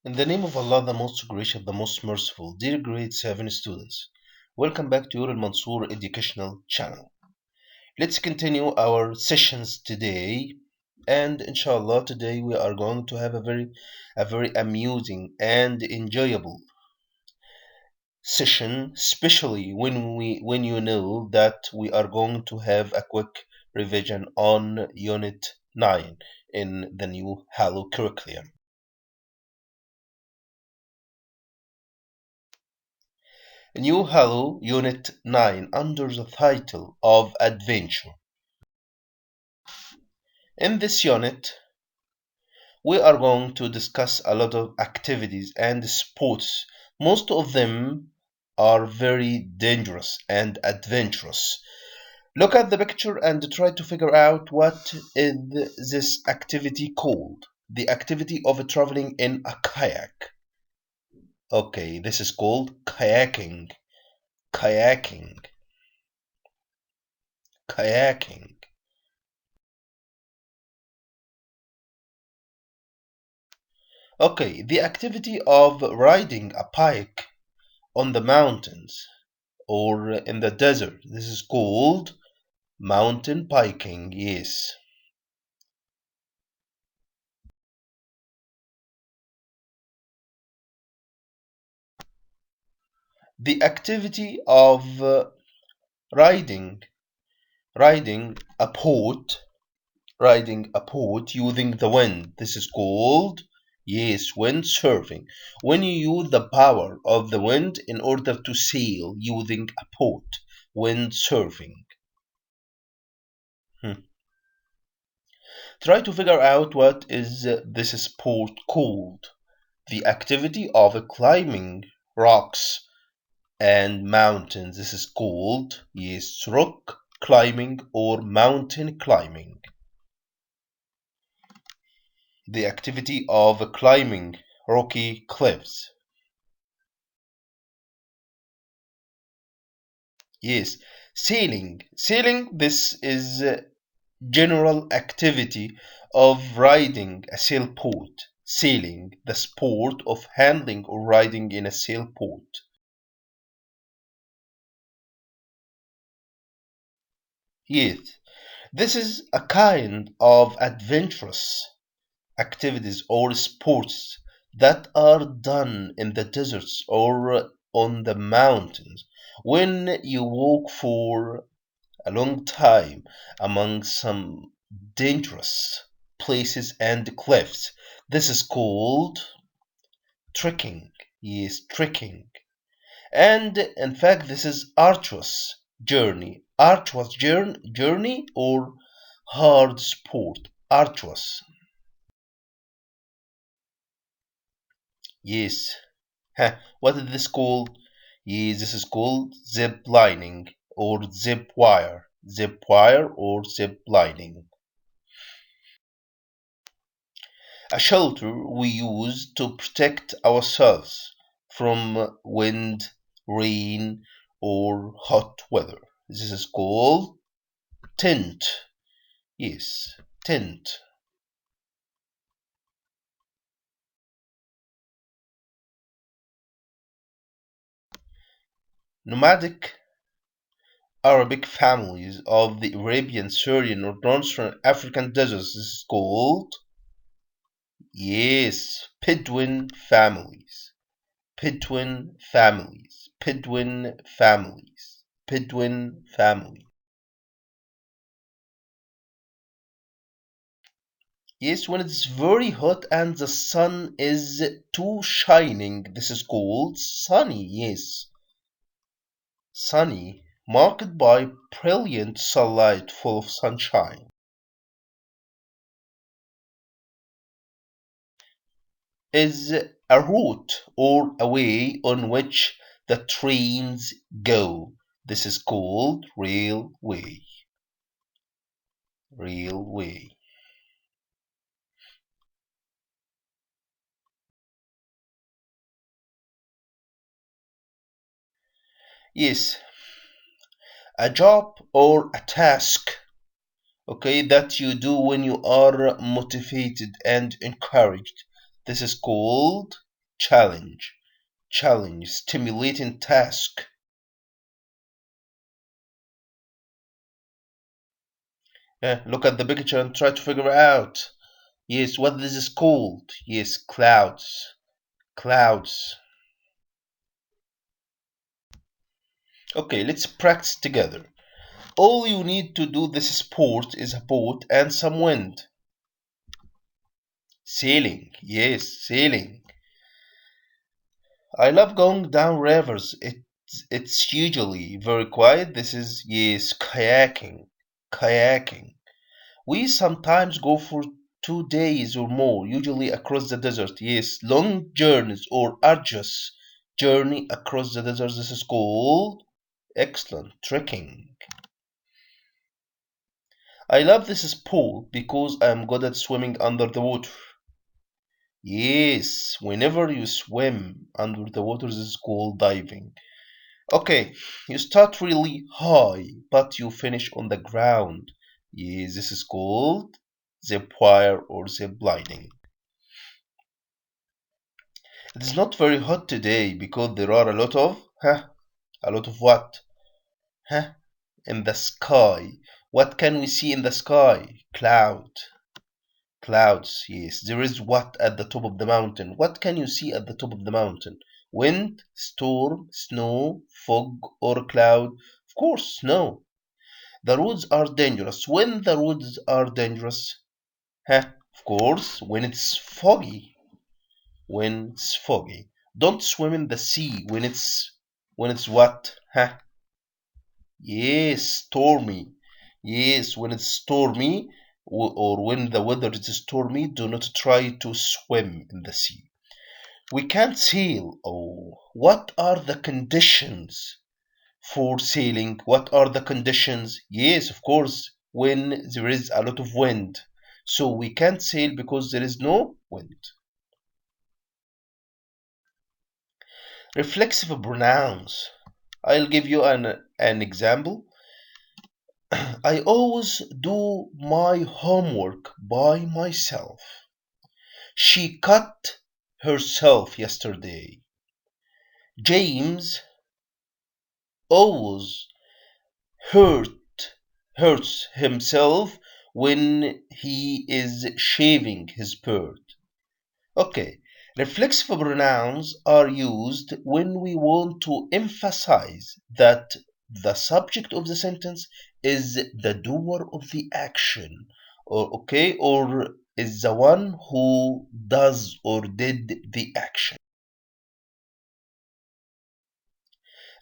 In the name of Allah, the most gracious, the most merciful, dear grade 7 students, welcome back to your Al Mansour educational channel. Let's continue our sessions today, and inshallah, today we are going to have a very amusing and enjoyable session, especially when you know that we are going to have a quick revision on Unit 9 in the new Halo curriculum. New Halo Unit 9 under the title of Adventure. In this unit, we are going to discuss a lot of activities and sports. Most of them are very dangerous and adventurous. Look at the picture and try to figure out what is this activity called. The activity of traveling in a kayak. Okay, this is called kayaking. Kayaking. Kayaking. Okay, the activity of riding a bike on the mountains or in the desert. This is called mountain biking, yes. The activity of riding riding a boat riding a boat using the wind. This is called, yes, windsurfing. When you use the power of the wind in order to sail using a boat, windsurfing. Hmm. Try to figure out what is this sport called. The activity of climbing rocks and mountains. This is called, yes, rock climbing or mountain climbing. The activity of climbing rocky cliffs. Yes, sailing. Sailing, this is general activity of riding a sailboat. Sailing, the sport of handling or riding in a sailboat. Yes, this is a kind of adventurous activities or sports that are done in the deserts or on the mountains when you walk for a long time among some dangerous places and cliffs. This is called trekking. Yes, trekking. And in fact, this is arduous journey. Arduous journey or hard sport. Arduous. Yes. What is this called? Yes, this is called zip lining or zip wire. Zip wire or zip lining. A shelter we use to protect ourselves from wind, rain, or hot weather. This is called tent. Yes, tent. Nomadic Arabic families of the Arabian, Syrian, or Northern African deserts. This is called, yes, Bedouin families. Bedouin families. Bedouin families. Bedouin family. Yes, when it's very hot and the sun is too shining, this is called sunny. Yes, sunny, marked by brilliant sunlight full of sunshine. Is a route or a way on which the trains go. This is called railway. Railway. Yes, a job or a task, okay, that you do when you are motivated and encouraged. This is called, challenge, challenge, stimulating task. Look at the picture and try to figure out. Yes, what this is called. Yes, clouds. Clouds. Okay, let's practice together. All you need to do this sport is a boat and some wind. Sailing. Yes, sailing. I love going down rivers. It's usually very quiet. This is, yes, kayaking. Kayaking. We sometimes go for 2 days or more, usually across the desert. Yes, long journeys or arduous journey across the desert. This is called excellent trekking. I love this sport because I am good at swimming under the water. Yes, whenever you swim under the water, this is called diving. Okay, you start really high, but you finish on the ground. Yes, this is called zip wire or zip lining. It is not very hot today because there are a lot of what? Huh? In the sky. What can we see in the sky? Clouds, yes. There is what at the top of the mountain? What can you see at the top of the mountain? Wind, storm, snow, fog, or cloud? Of course, snow. The roads are dangerous. When the roads are dangerous? Of course, when it's foggy. When it's foggy. Don't swim in the sea when it's what? Yes, stormy. Yes, when it's stormy or when the weather is stormy, do not try to swim in the sea. We can't sail. Oh, what are the conditions for sailing? What are the conditions? Yes, of course, when there is a lot of wind. So we can't sail because there is no wind. Reflexive pronouns. I'll give you an example. I always do my homework by myself. She cut herself yesterday. James always hurts himself when he is shaving his beard. Okay, reflexive pronouns are used when we want to emphasize that the subject of the sentence is the doer of the action, or is the one who does or did the action.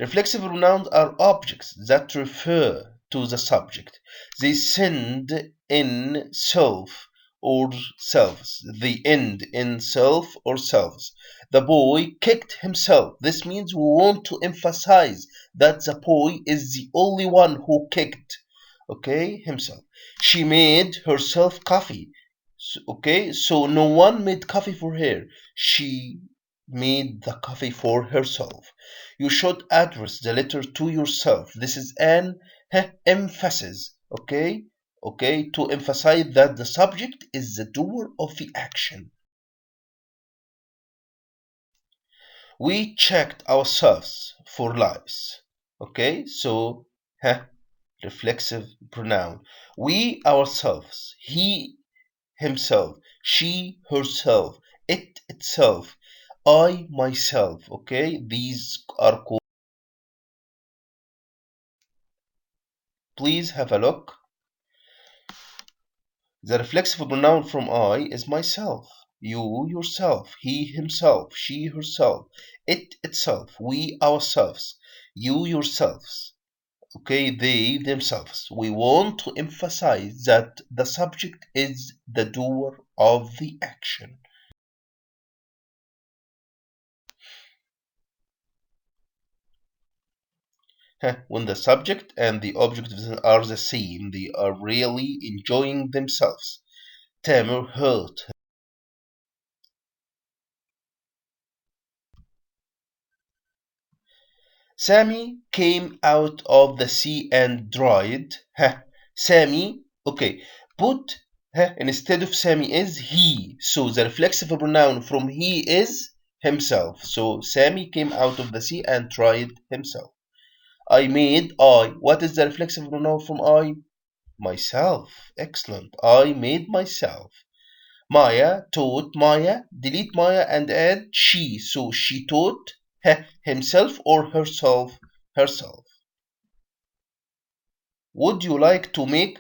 Reflexive pronouns are objects that refer to the subject. They send in self or selves. They end in self or selves. The boy kicked himself. This means we want to emphasize that the boy is the only one who kicked, himself. She made herself coffee. So no one made coffee for her. She made the coffee for herself. You should address the letter to yourself. This is an emphasis, to emphasize that the subject is the doer of the action. We checked ourselves for lies. So reflexive pronoun. We ourselves, he himself, she herself, it itself, I myself. These are called. Please have a look. The reflexive pronoun from I is myself, you yourself, he himself, she herself, it itself, we ourselves, you yourselves, they themselves. We want to emphasize that the subject is the doer of the action. When the subject and the object are the same, they are really enjoying themselves. Tamer hurt. Sammy came out of the sea and dried. Sammy, put instead of Sammy is he. So the reflexive pronoun from he is himself. So Sammy came out of the sea and tried himself. I made I. What is the reflexive pronoun from I? Myself. Excellent. I made myself. Maya taught Maya. Delete Maya and add she. So she taught himself or herself. Herself. Would you like to make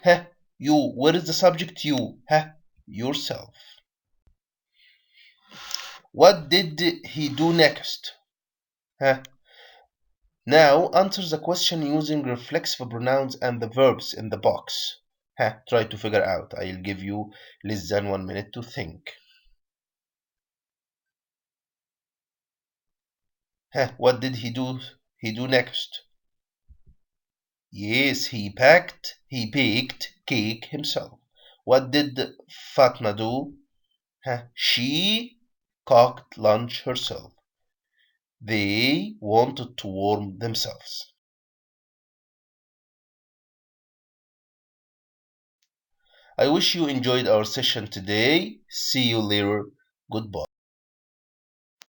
you? Where is the subject you? Yourself. What did he do next? Huh? Now answer the question using reflexive pronouns and the verbs in the box. Try to figure out. I'll give you less than 1 minute to think. What did he do? He do next? Yes, he baked cake himself. What did Fatma do? She cooked lunch herself. They wanted to warm themselves. I wish you enjoyed our session today. See you later. Goodbye.